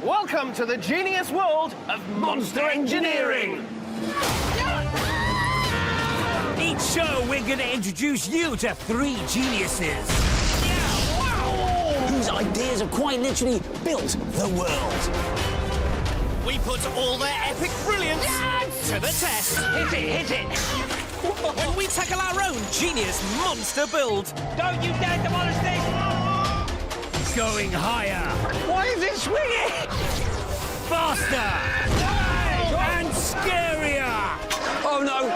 Welcome to the genius world of monster engineering! Each show, we're going to introduce you to 3 geniuses. Whose ideas have quite literally built the world. We put all their epic brilliance to the test. Hit it! And we tackle our own genius monster build. Don't you dare demolish this! Going higher. Why is it swinging? Faster! And scarier! Oh, no!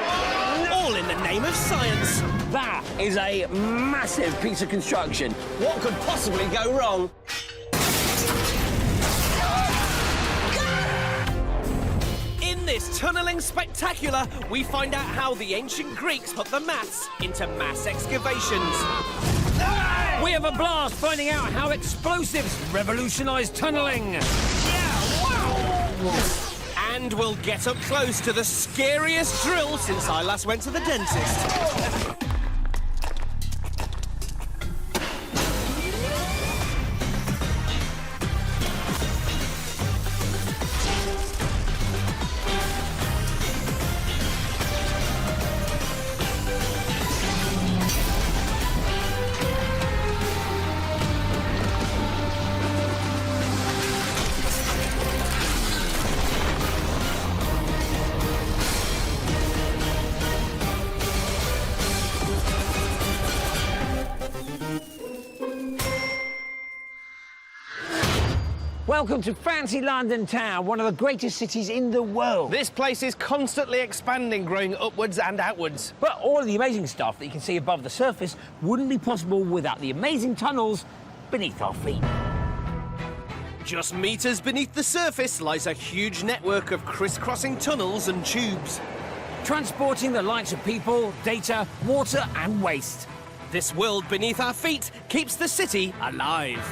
All in the name of science. That is a massive piece of construction. What could possibly go wrong? In this tunneling spectacular, we find out how the ancient Greeks put the maths into mass excavations. We have a blast finding out how explosives revolutionised tunneling. And we'll get up close to the scariest drill since I last went to the dentist. Welcome to fancy London town, one of the greatest cities in the world. This place is constantly expanding, growing upwards and outwards. But all of the amazing stuff that you can see above the surface wouldn't be possible without the amazing tunnels beneath our feet. Just meters beneath the surface lies a huge network of crisscrossing tunnels and tubes. Transporting the likes of people, data, water and waste. This world beneath our feet keeps the city alive.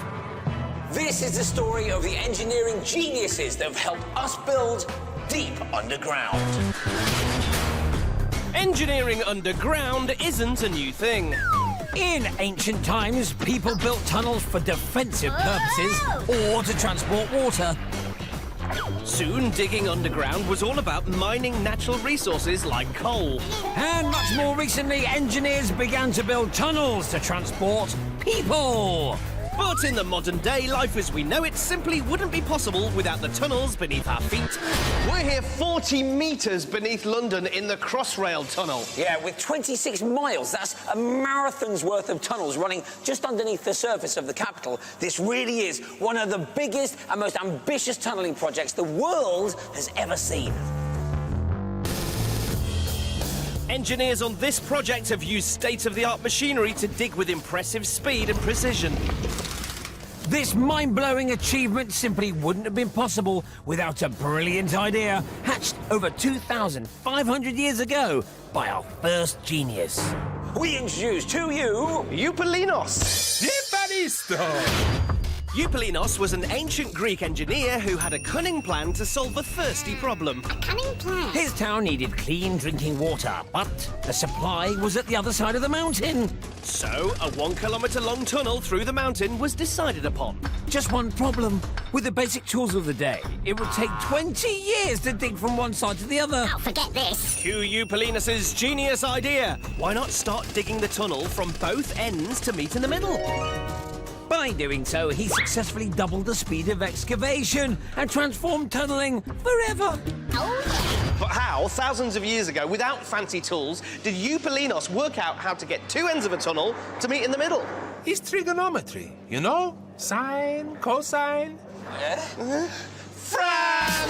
This is the story of the engineering geniuses that have helped us build deep underground. Engineering underground isn't a new thing. In ancient times, people built tunnels for defensive purposes or to transport water. Soon, digging underground was all about mining natural resources like coal. And much more recently, engineers began to build tunnels to transport people. But in the modern day, life as we know it simply wouldn't be possible without the tunnels beneath our feet. We're here 40 metres beneath London in the Crossrail Tunnel. Yeah, with 26 miles, that's a marathon's worth of tunnels running just underneath the surface of the capital. This really is one of the biggest and most ambitious tunnelling projects the world has ever seen. Engineers on this project have used state-of-the-art machinery to dig with impressive speed and precision. This mind-blowing achievement simply wouldn't have been possible without a brilliant idea hatched over 2,500 years ago by our first genius. We introduce to you... Eupalinos! Eupalinos was an ancient Greek engineer who had a cunning plan to solve a thirsty problem. His town needed clean drinking water, but the supply was at the other side of the mountain. So, a 1 kilometre long tunnel through the mountain was decided upon. Just one problem. With the basic tools of the day, it would take 20 years to dig from one side to the other. Oh, forget this. Cue Eupalinos' genius idea. Why not start digging the tunnel from both ends to meet in the middle? By doing so, he successfully doubled the speed of excavation and transformed tunnelling forever. But how, thousands of years ago, without fancy tools, did Eupalinos work out how to get two ends of a tunnel to meet in the middle? It's trigonometry, you know? Sine, cosine. Fran!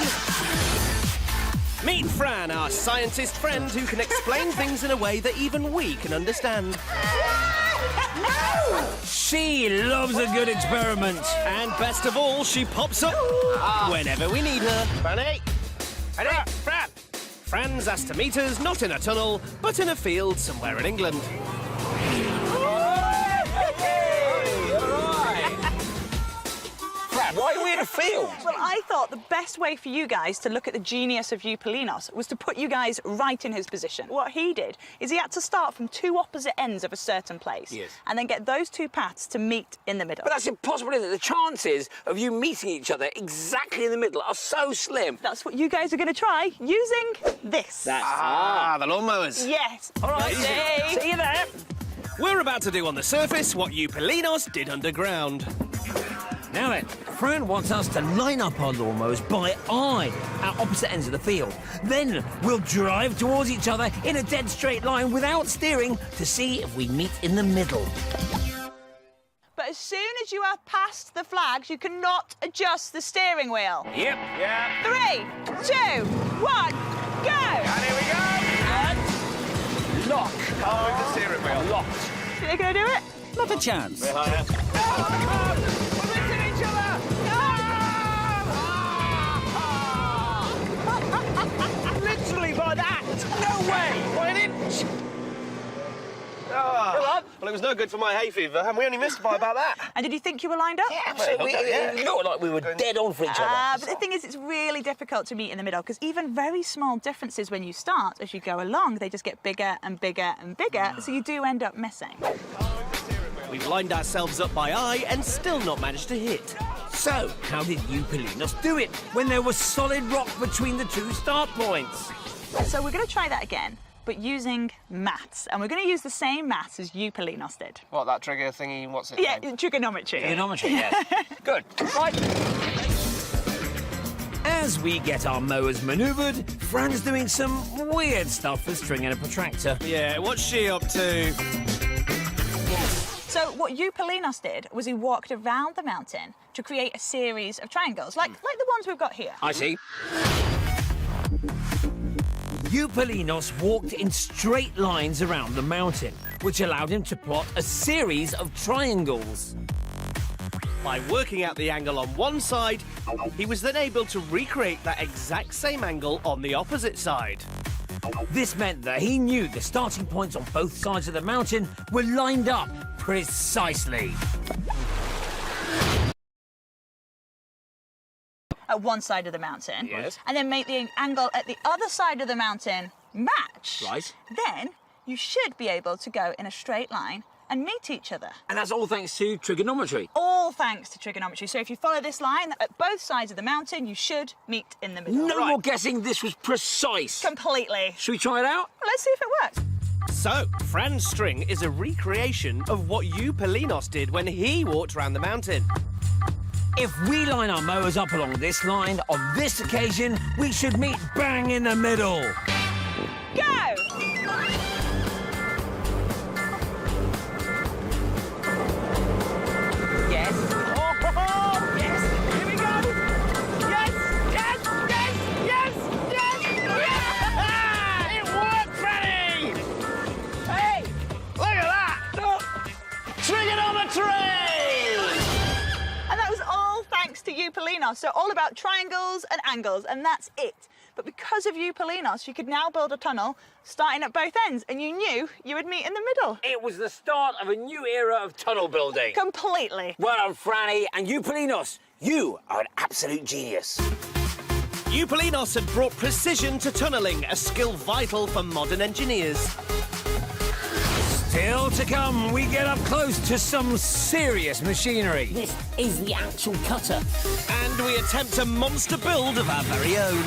Meet Fran, our scientist friend who can explain things in a way that even we can understand. She loves a good experiment. And best of all, she pops up whenever we need her. Franny! Hey, Fran! Fran's asked to meet us not in a tunnel, but in a field somewhere in England. Fran, why are we in a field? Well, I thought the best way for you guys to look at the genius of Eupalinos was to put you guys right in his position. What he did is he had to start from two opposite ends of a certain place. Yes. And then get those two paths to meet in the middle. But that's impossible, isn't it? The chances of you meeting each other exactly in the middle are so slim. That's what you guys are going to try using this. That's the lawnmowers. Yes. all right. Easy. See you there. We're about to do on the surface what Eupalinos did underground. Now then, Fran wants us to line up our lawnmowers by eye at opposite ends of the field. Then we'll drive towards each other in a dead straight line without steering to see if we meet in the middle. But as soon as you have passed the flags, you cannot adjust the steering wheel. Yep. Yeah. 3, 2, 1, go! And here we go. And lock. Oh, the steering wheel. Locked. Think you're going to do it? Not a chance. Literally by that. No way. By an inch. Well, it was no good for my hay fever, and we only missed by about that. And did you think you were lined up? Absolutely. It looked like we were dead on for each other. But the thing is, it's really difficult to meet in the middle because even very small differences when you start, as you go along, they just get bigger and bigger and bigger, so you do end up missing. We've lined ourselves up by eye and still not managed to hit. So, how did Eupalinos do it when there was solid rock between the two start points? So we're going to try that again, but using maths. And we're going to use the same maths as Eupalinos did. What, that trigger thingy, what's it? Yeah, trigonometry. Trigonometry, yes. Good. Right. As we get our mowers manoeuvred, Fran's doing some weird stuff with string and a protractor. Yeah, what's she up to? So what Eupalinos did was he walked around the mountain to create a series of triangles, like the ones we've got here. I see. Eupalinos walked in straight lines around the mountain, which allowed him to plot a series of triangles. By working out the angle on one side, he was then able to recreate that exact same angle on the opposite side. This meant that he knew the starting points on both sides of the mountain were lined up precisely. At one side of the mountain. Yes. And then make the angle at the other side of the mountain match. Right. Then you should be able to go in a straight line and meet each other. And that's all thanks to trigonometry. All thanks to trigonometry. So if you follow this line, at both sides of the mountain, you should meet in the middle. No more guessing, this was precise. Completely. Should we try it out? Well, let's see if it works. So, Fran's string is a recreation of what Eupalinos did when he walked around the mountain. If we line our mowers up along this line, on this occasion, we should meet bang in the middle. Go! Yes. Oh, yes. Here we go. Yes, yes, yes, yes, yes, yes. It worked, Franny. Hey, look at that. Look. Trigonometry. And that was all thanks to Eupalinos. So all about triangles and angles, and that's it. But because of Eupalinos, you could now build a tunnel starting at both ends, and you knew you would meet in the middle. It was the start of a new era of tunnel building. Completely. Well done, Franny and Eupalinos. You are an absolute genius. Eupalinos had brought precision to tunnelling, a skill vital for modern engineers. Still to come, we get up close to some serious machinery. This is the actual cutter. And we attempt a monster build of our very own.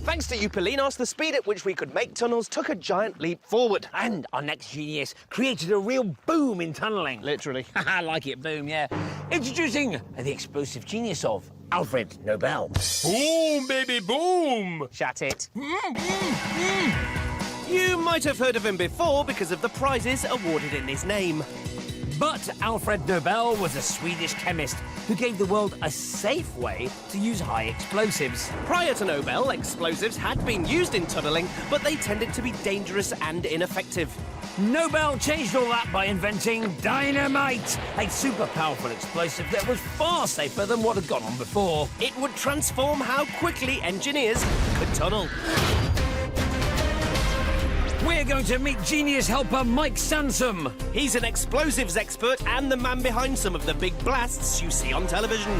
Thanks to Eupalinos, the speed at which we could make tunnels took a giant leap forward. And our next genius created a real boom in tunnelling. Literally. I like it, boom, yeah. Introducing the explosive genius of Alfred Nobel. Boom, baby, boom! Shut it. You might have heard of him before because of the prizes awarded in his name. But Alfred Nobel was a Swedish chemist who gave the world a safe way to use high explosives. Prior to Nobel, explosives had been used in tunnelling, but they tended to be dangerous and ineffective. Nobel changed all that by inventing dynamite, a super powerful explosive that was far safer than what had gone on before. It would transform how quickly engineers could tunnel. We're going to meet genius helper Mike Sansom. He's an explosives expert and the man behind some of the big blasts you see on television.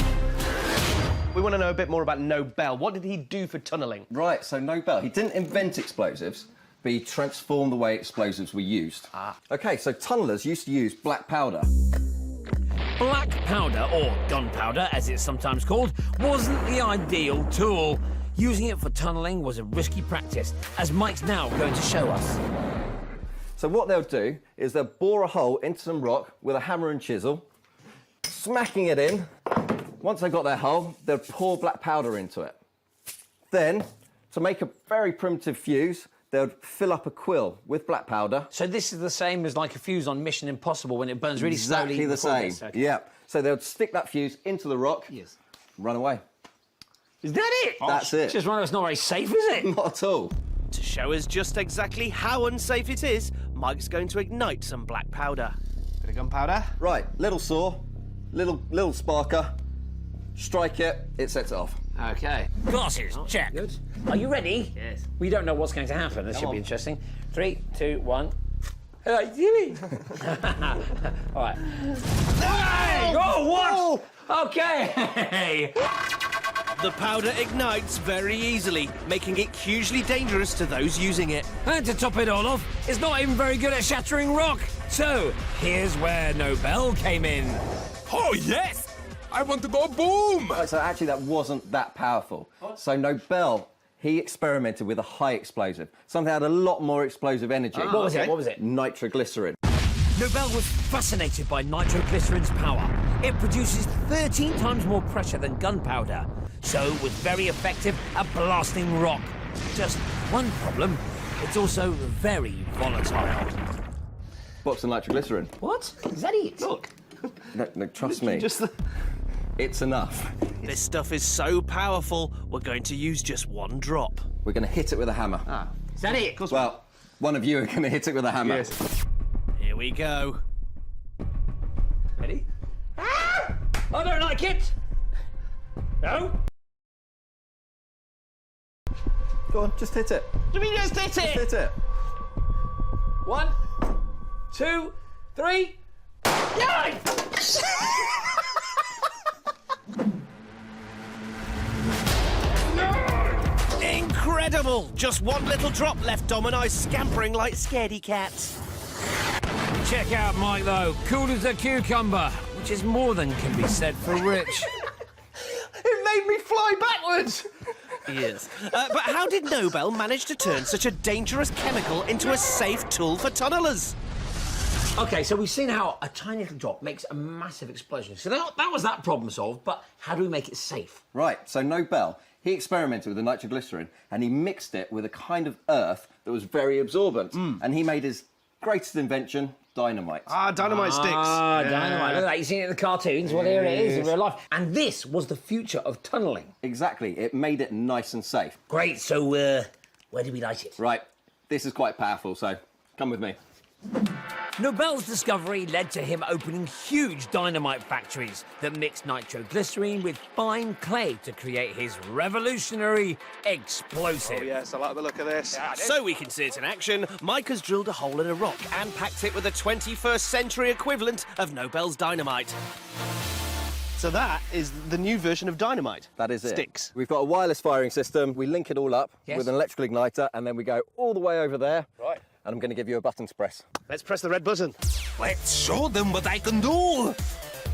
we want to know a bit more about Nobel. What did he do for tunnelling? Right, so Nobel, he didn't invent explosives, but he transformed the way explosives were used. OK, so tunnellers used to use black powder. Black powder, or gunpowder as it's sometimes called, wasn't the ideal tool. Using it for tunnelling was a risky practice, as Mike's now going to show us. So what they'll do is they'll bore a hole into some rock with a hammer and chisel, smacking it in. Once they've got their hole, they'll pour black powder into it. Then, to make a very primitive fuse, they'll fill up a quill with black powder. So this is the same as like a fuse on Mission Impossible when it burns really slowly. Exactly the same. Okay. Yeah. So they'll stick that fuse into the rock. Yes. Run away. Is that it? That's it. It's just one of those not very safe, is it? Not at all. To show us just exactly how unsafe it is, Mike's going to ignite some black powder. Bit of gunpowder. Right, little saw, little sparker. Strike it, it sets it off. Okay. Glasses, check. Good. Are you ready? Yes. We don't know what's going to happen. This should on. be interesting. 3, 2, 1. Hello, Jimmy. All right. Hey! Oh, what? Okay. The powder ignites very easily, making it hugely dangerous to those using it. And to top it all off, it's not even very good at shattering rock. So, here's where Nobel came in. Oh, yes! I want to go boom! Right, so actually that wasn't that powerful. So Nobel, he experimented with a high explosive, something that had a lot more explosive energy. What was it? What was it? Nitroglycerin. Nobel was fascinated by nitroglycerin's power. It produces 13 times more pressure than gunpowder, so was very effective at blasting rock. Just one problem, it's also very volatile. Box of nitroglycerin. What? Is that it? Look, No, trust me. It's enough. this stuff is so powerful, we're going to use just one drop. We're going to hit it with a hammer. Is that it? Well, one of you are going to hit it with a hammer. Yes. Here we go. Ready? Ah! I don't like it. No? Go on, just hit it. Do we just hit it? Hit it. 1, 2, 3. Yay! Incredible! Just one little drop left Dom and I scampering like scaredy cats. Check out Mike, though. Cool as a cucumber, which is more than can be said for Rich. It made me fly backwards! Yes. But how did Nobel manage to turn such a dangerous chemical into a safe tool for tunnellers? Okay, so we've seen how a tiny little drop makes a massive explosion. So that was that problem solved, but how do we make it safe? Right, so Nobel, he experimented with the nitroglycerin and he mixed it with a kind of earth that was very absorbent. And he made his greatest invention, dynamite. Dynamite sticks. Dynamite. Look at that. You've seen it in the cartoons. Well, here it is in real life. And this was the future of tunnelling. Exactly, it made it nice and safe. Great. So, where do we light it? Right, this is quite powerful, so come with me. Nobel's discovery led to him opening huge dynamite factories that mixed nitroglycerin with fine clay to create his revolutionary explosive. Yes, I like the look of this. So we can see it in action. Mike has drilled a hole in a rock and packed it with the 21st century equivalent of Nobel's dynamite. So that is the new version of dynamite. That is it. Sticks. We've got a wireless firing system. We link it all up Yes. with an electrical igniter, and then we go all the way over there. Right. And I'm going to give you a button to press. Let's press the red button. Let's show them what I can do!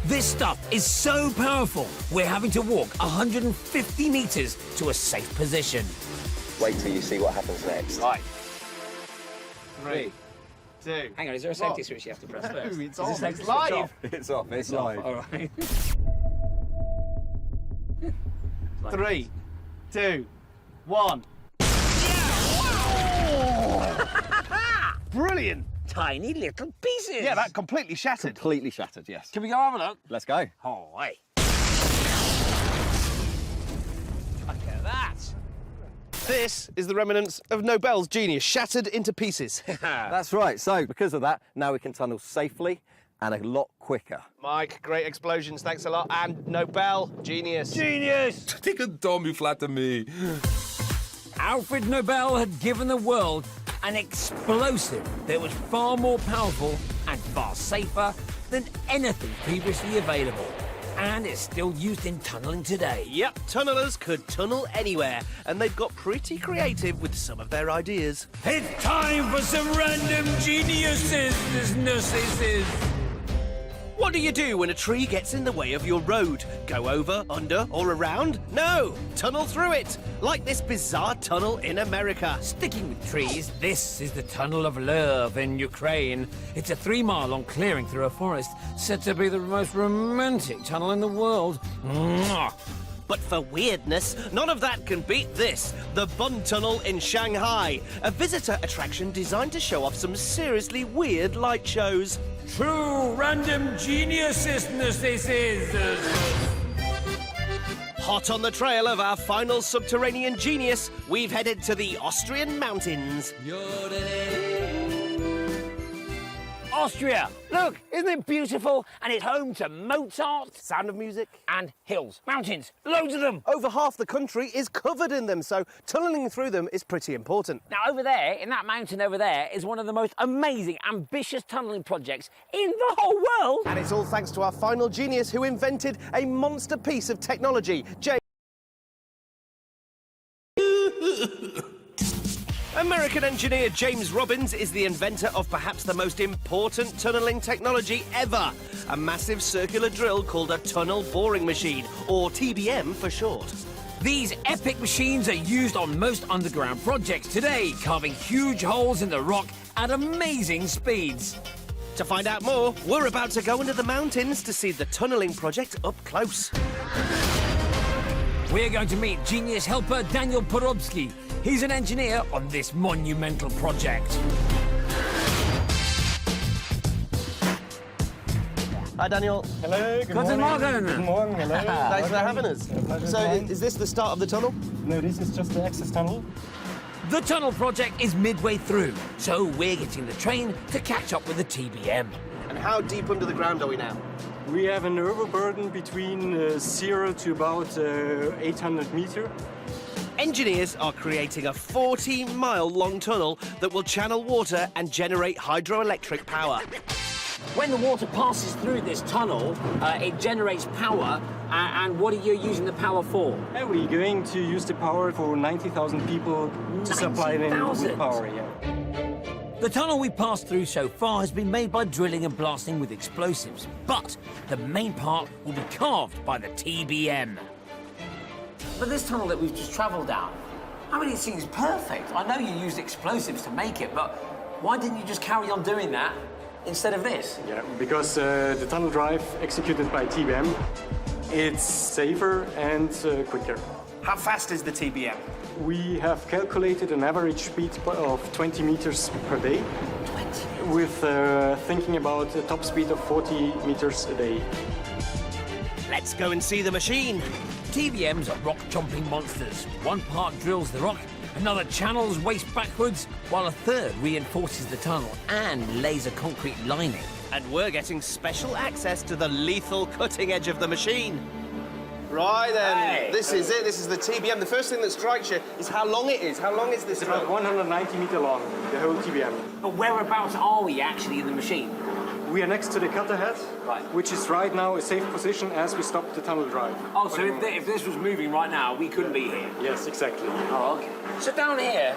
This stuff is so powerful, we're having to walk 150 metres to a safe position. Wait till you see what happens next. Right. 3, 2. Hang on, is there a safety switch you have to press first? It's Is on. the safety It's switch live. off? It's off. It's live. All right. 3, 2, 1. Brilliant. Tiny little pieces. Yeah, that completely shattered. Completely shattered, yes. Can we go have a look? Let's go. Oh, hey. Look at that. This is the remnants of Nobel's genius, shattered into pieces. That's right. So, because of that, now we can tunnel safely and a lot quicker. Mike, great explosions, thanks a lot. And Nobel, genius. Genius! Take a dumb, you flatter me. Alfred Nobel had given the world an explosive that was far more powerful and far safer than anything previously available. and is still used in tunnelling today. Yep, tunnellers could tunnel anywhere, and they've got pretty creative with some of their ideas. It's time for some random geniuses. What do you do when a tree gets in the way of your road? Go over, under, or around? No! Tunnel through it! Like this bizarre tunnel in America. Sticking with trees, this is the Tunnel of Love in Ukraine. It's a 3-mile-long clearing through a forest, said to be the most romantic tunnel in the world. Mwah. But for weirdness, none of that can beat this, the Bund Tunnel in Shanghai, a visitor attraction designed to show off some seriously weird light shows. True random geniuses, this is. Hot on the trail of our final subterranean genius, we've headed to the Austrian mountains. Austria! Look, isn't it beautiful? And it's home to Mozart. Sound of music. And hills. Mountains. Loads of them. Over half the country is covered in them, so tunnelling through them is pretty important. Now, over there, in that mountain over there, is one of the most amazing, ambitious tunnelling projects in the whole world. And it's all thanks to our final genius who invented a monster piece of technology, American engineer James Robbins is the inventor of perhaps the most important tunnelling technology ever, a massive circular drill called a tunnel boring machine, or TBM for short. These epic machines are used on most underground projects today, carving huge holes in the rock at amazing speeds. To find out more, we're about to go into the mountains to see the tunnelling project up close. We're going to meet genius helper Daniel Porobsky. He's an engineer on this monumental project. Hi, Daniel. Hello, good Guten morning. Morgen. Good morning, hello. Thanks for having us. So, is this the start of the tunnel? No, this is just the access tunnel. The tunnel project is midway through, so we're getting the train to catch up with the TBM. And how deep under the ground are we now? We have an overburden between 0 to about 800 meters. Engineers are creating a 40-mile-long tunnel that will channel water and generate hydroelectric power. When the water passes through this tunnel, it generates power. And what are you using the power for? We're going to use the power for 90,000 people to supply them 90,000? with power, yeah. The tunnel we passed through so far has been made by drilling and blasting with explosives, but the main part will be carved by the TBM. But this tunnel that we've just travelled down, I mean, it seems perfect. I know you used explosives to make it, but why didn't you just carry on doing that instead of this? Yeah, because the tunnel drive executed by TBM, it's safer and quicker. How fast is the TBM? We have calculated an average speed of 20 meters per day. 20? With thinking about a top speed of 40 meters a day. Let's go and see the machine. TBMs are rock-chomping monsters. One part drills the rock, another channels waste backwards, while a third reinforces the tunnel and lays a concrete lining. And we're getting special access to the lethal cutting edge of the machine. Right then, Hey. This is it. This is the TBM. The first thing that strikes you is how long it is. How long is this? It's about 190 meters long, the whole TBM. But whereabouts are we actually in the machine? We are next to the cutter head, Right. which is right now a safe position as we stop the tunnel drive. Oh, so if this was moving right now, we couldn't be here? Yes, exactly. Oh, okay. So down here,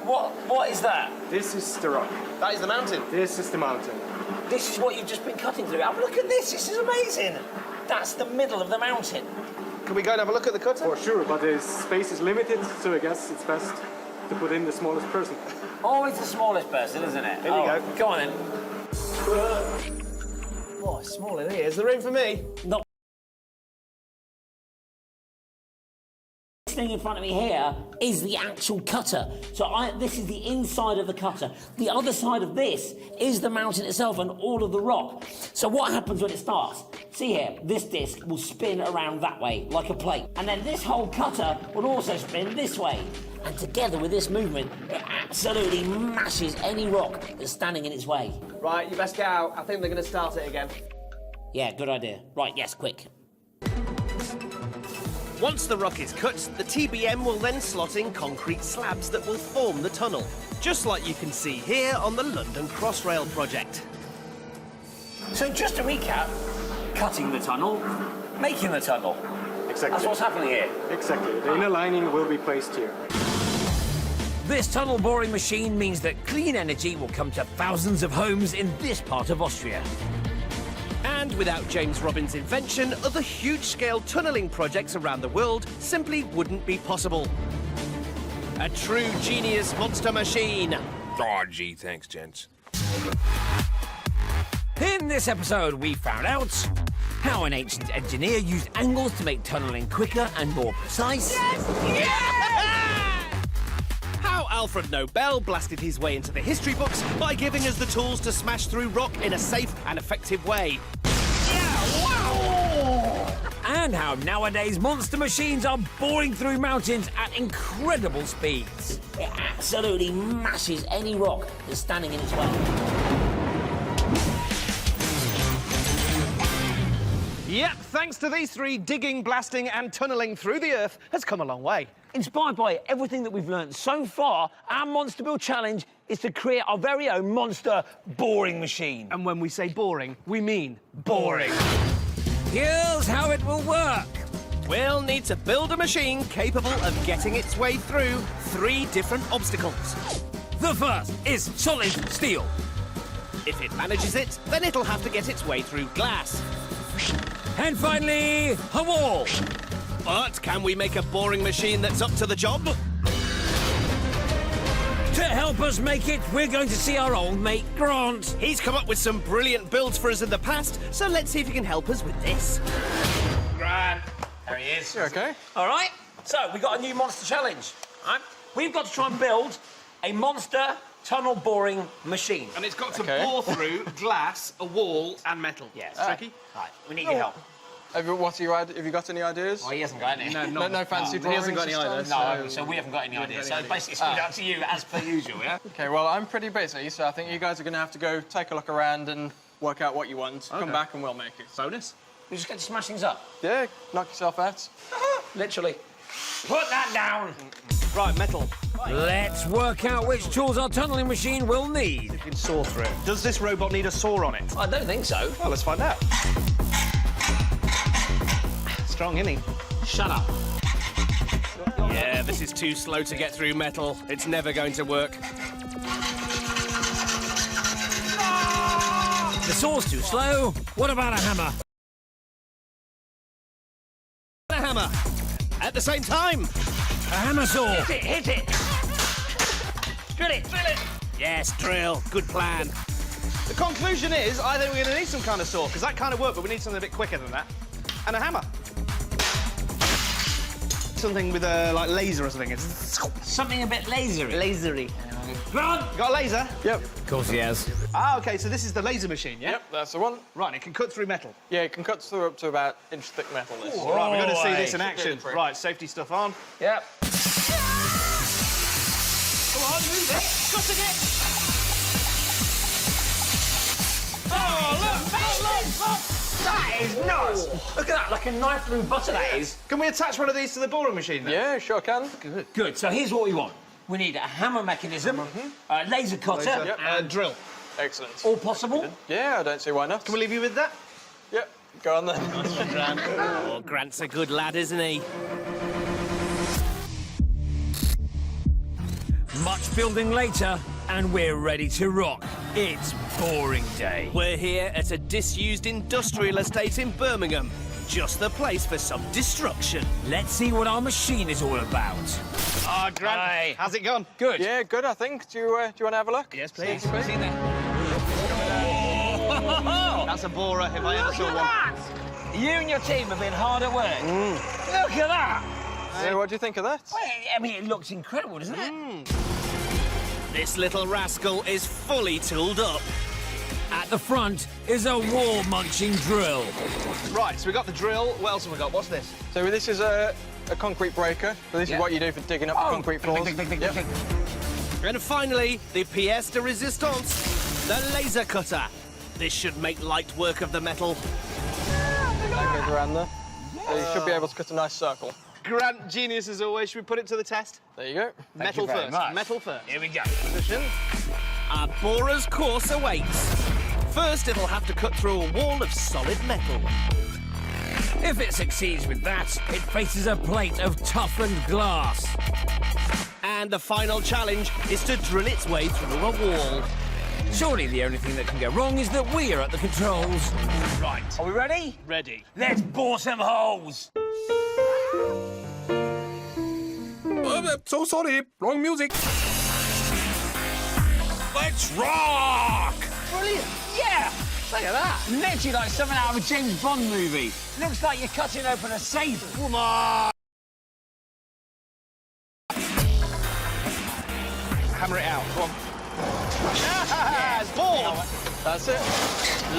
what is that? This is the rock. That is the mountain. This is the mountain. This is what you've just been cutting through. Oh, look at this, this is amazing. That's the middle of the mountain. Can we go and have a look at the cutter? For sure, but the space is limited, so I guess it's best to put in the smallest person. Always the smallest person, isn't it? Here we go. Go on then. Oh, it's small in here. Is there room for me? Not. This thing in front of me here is the actual cutter. So this is the inside of the cutter. The other side of this is the mountain itself and all of the rock. So what happens when it starts? See here, this disc will spin around that way, like a plate. And then this whole cutter will also spin this way. And together with this movement, it absolutely mashes any rock that's standing in its way. Right, you best get out. I think they're going to start it again. Yeah, good idea. Right, yes, quick. Once the rock is cut, the TBM will then slot in concrete slabs that will form the tunnel, just like you can see here on the London Crossrail project. So just to recap, cutting the tunnel, making the tunnel. Exactly. That's what's happening here. Exactly. The inner lining will be placed here. This tunnel boring machine means that clean energy will come to thousands of homes in this part of Austria. And without James Robbins' invention, other huge-scale tunnelling projects around the world simply wouldn't be possible. A true genius monster machine. Oh, gee, thanks, gents. In this episode, we found out how an ancient engineer used angles to make tunnelling quicker and more precise. How Alfred Nobel blasted his way into the history books by giving us the tools to smash through rock in a safe and effective way. And how nowadays monster machines are boring through mountains at incredible speeds. It absolutely mashes any rock that's standing in its way. Yep, thanks to these three, digging, blasting and tunnelling through the earth has come a long way. Inspired by everything that we've learned so far, our Monster Build challenge is to create our very own monster boring machine. And when we say boring, we mean boring. Here's how it will work. We'll need to build a machine capable of getting its way through 3 different obstacles. The first is solid steel. If it manages it, then it'll have to get its way through glass. And finally, a wall. But can we make a boring machine that's up to the job? To help us make it, we're going to see our old mate Grant. He's come up with some brilliant builds for us in the past, so let's see if he can help us with this. Grant, there he is. You okay? All right, so we've got a new monster challenge. Right? We've got to try and build a monster tunnel boring machine. And it's got to Okay. bore through glass, a wall and metal. Yes. Tricky? Right, we need your help. Have you got any ideas? Oh, he hasn't got any. No fancy he drawings hasn't got any and either, stuff? No, so we haven't got any ideas. So basically, it's down to you as per usual, yeah? Okay, well, I'm pretty busy, so I think you guys are going to have to go take a look around and work out what you want. Come back and we'll make it. Bonus? We just get to smash things up. Yeah, knock yourself out. Literally. Put that down. Right, metal. Let's work out which tools our tunnelling machine will need. You can saw through it. Does this robot need a saw on it? I don't think so. Well, let's find out. Strong, isn't he? Shut up. Yeah, this is too slow to get through metal. It's never going to work. The saw's too slow. What about a hammer? A hammer. At the same time. A hammer saw. Hit it. Drill it. Yes, drill. Good plan. The conclusion is, I think we're going to need some kind of saw, because that kind of worked, but we need something a bit quicker than that. And a hammer. Something with a, like, laser or something. Something a bit lasery. Lasery. Grant! Got a laser? Yep. Of course he has. Ah, OK, so this is the laser machine, yeah? Yep, that's the one. Right, it can cut through metal. Yeah, you can cut through up to about inch-thick metal. This. Right, we've got to see Boy. this in action. Trick. Right, safety stuff on. Yep. Come on, move it. Cutting it. That is nuts! Look at that, like a knife through butter, that is. Can we attach one of these to the boring machine then? Yeah, sure can. Good, so here's what we want. We need a hammer mechanism, a laser cutter, Laser. Yep. and Drill. Excellent. all possible. Yeah, I don't see why not. Can we leave you with that? Yep, go on then. Oh, Grant's a good lad, isn't he? Much building later, and we're ready to rock. It's boring day. We're here at a disused industrial estate in Birmingham. Just the place for some destruction. Let's see what our machine is all about. Ah, Grant, Aye. how's it gone? Good. Yeah, good, I think. Do you want to have a look? Yes, please. See that? That's a borer if I ever saw one. You and your team have been hard at work. Look at that! Yeah, what do you think of that? Well, I mean, it looks incredible, doesn't it? This little rascal is fully tooled up. At the front is a wall-munching drill. Right, so we got the drill. What else have we got? What's this? So this is a concrete breaker. So this is what you do for digging up the concrete floors. Yep. And finally, the pièce de résistance, the laser cutter. This should make light work of the metal. That goes around there. So you should be able to cut a nice circle. Grant, genius as always. Should we put it to the test? There you go. Metal you very first. much. Metal first. Here we go. Position. Our borer's course awaits. First, it'll have to cut through a wall of solid metal. If it succeeds with that, it faces a plate of toughened glass. And the final challenge is to drill its way through a wall. Surely the only thing that can go wrong is that we are at the controls. Right. Are we ready? Ready. Let's bore some holes. So sorry, wrong music. Let's rock! Brilliant. Yeah. Look at that. Literally like something out of a James Bond movie. Looks like you're cutting open a safe. Come on. Hammer it out. Go on. It's bored. That's it.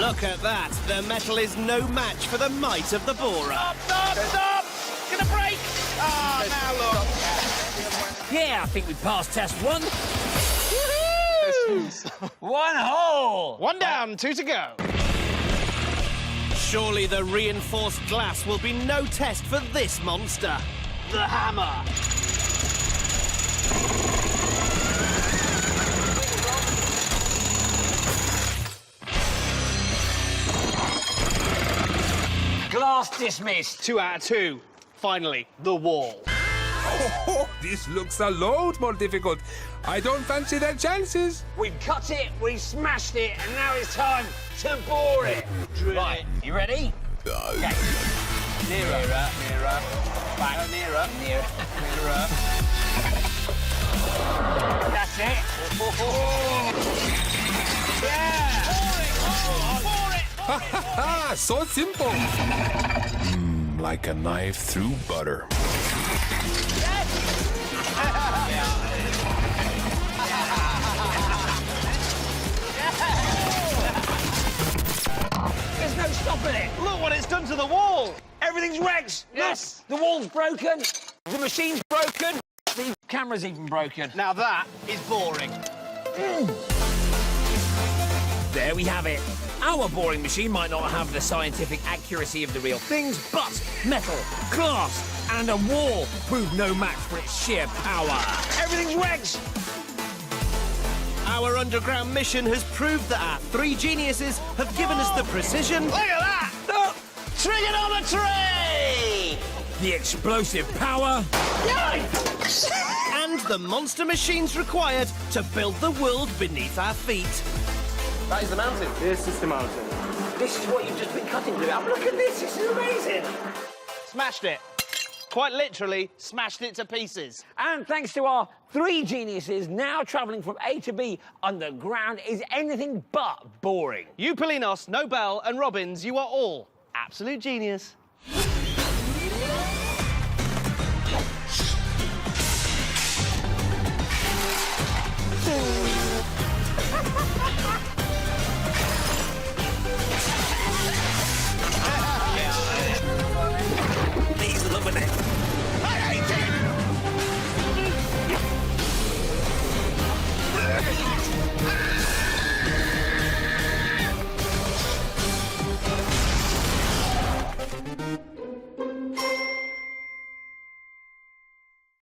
Look at that. The metal is no match for the might of the borer. Stop! Gonna break. Ah, now look. Yeah, I think we passed test 1. One hole. One down, 2 to go. Surely the reinforced glass will be no test for this monster. The hammer. Glass dismissed. 2 out of 2. Finally, the wall. Oh, this looks a load more difficult. I don't fancy their chances. We've cut it, we've smashed it, and now it's time to bore it. Right, you ready? Okay. Nearer. Back. Nearer. That's it. Yeah! Bore it! Ha ha ha! So simple. Like a knife through butter. There's no stopping it. Look what it's done to the wall. Everything's wrecked. Yes. Look, the wall's broken. The machine's broken. The camera's even broken. Now that is boring. There we have it. Our boring machine might not have the scientific accuracy of the real things, but metal, glass, and a wall prove no match for its sheer power. Everything's wrecked. Our underground mission has proved that our 3 geniuses have given us the precision. Look at that. Look. Trigonometry. The explosive power. And the monster machines required to build the world beneath our feet. That is the mountain. This is the mountain. This is what you've just been cutting through. Look at this. This is amazing. Smashed it. Quite literally, smashed it to pieces. And thanks to our 3 geniuses, now travelling from A to B underground is anything but boring. Eupalinos, Nobel and Robbins, you are all absolute genius.